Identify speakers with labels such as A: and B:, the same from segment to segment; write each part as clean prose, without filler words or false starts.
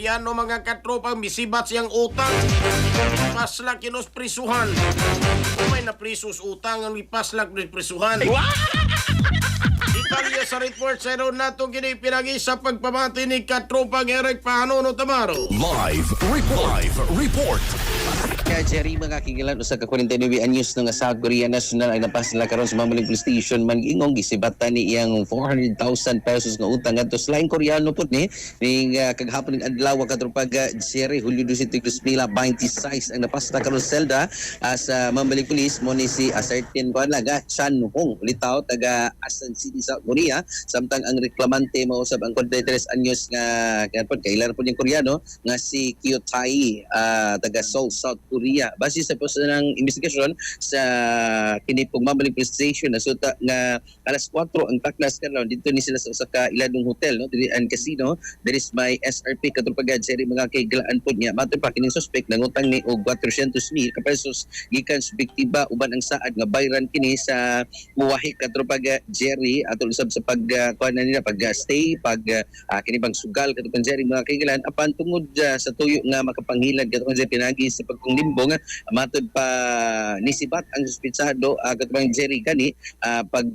A: Koreano mga katropa misibat siyang utang. Pasla kinos prisuhan. May na prisus utang ang ipaslak ni prisuhan. Italia sa report sa nato gini pinagi sa pagpamati ni katropa Eric Pahanono Tamaro.
B: Live report.
C: Kaya Jerry, mga kigilan sa ka-49 anyos ng South Korea National ay napas nila karon sa mamaling police station man ingong gisibatan ni iyang 400,000 pesos nga utang ngadto sa laing Koreano pud ni ning kaghapon ning adlaw katrupag Jerry Julio 22 2026 ang napas na karon selda sa mamaling police mo ni si certain kuan laga Chan Hong litaw taga Asan City South Korea samtang ang reklamante mao usab ang 43 anyos nga kailan pud yung Koreano nga si Kyo Tae taga Seoul South Korea. Base sa post ng investigasyon sa kini pagmamaling police station nasuta nga alas 4 ang taklas karon dito ni sila sa usa ka iladong hotel no diri ang casino there is my SRP katupagad seri mga kaigalaan pud niya matud pa kining suspect nangutang ni og 400,000 ka pesos gikan sa biktima uban ang saad nga bayran kini sa muwahi katupagad Jerry atol usab sa pag kuan nila pag stay pag kini bang sugal katupagad Jerry mga kaigalaan apan tungod sa tuyo nga makapanghilad katupagad pinagi sa pagkunglimbong matod pa nisibat ang suspitsado katubang Jerry kani pag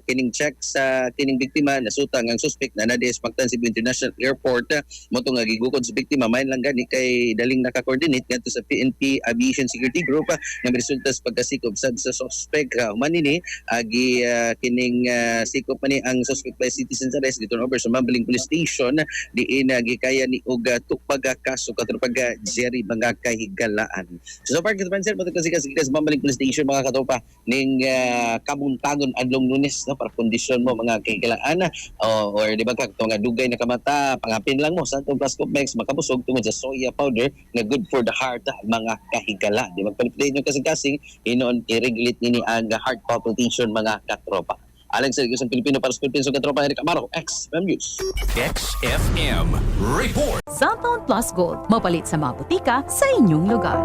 C: kining check sa kining biktima nasutang ang suspect na na-dispaktan sa International Airport mo to nga gigukod sa biktima main lang gani kay daling naka-coordinate ngadto sa PNP Aviation Security Group nga resulta sa pagkasikop sa suspect human ni agi kining sikop man ni ang suspect by citizen's arrest dito over sa Mambling Police Station diin gikaya ni og tukpag kaso katupag Jerry mga kahigalaan. So far kita pansin mo kasi sa Mambling Police Station mga katopa ning kabuntagon adlong Lunes no para kondisyon mo mga kahigalaan or di ba ka nga dugay na kamata pangapin lang mo sa atong Plasco Max makabusog tungod sa soya powder nga good for the heart mga kahigala di magpalitin yung kasing-kasing inoon i-regulate nini ang heart palpitation mga katropa. Alang sa isang Pilipino para sa Pilipino katropa Eric Amaro, XFM News.
B: XFM report.
D: Cellphone Plus Gold, mapalit sa mga butika sa inyong lugar.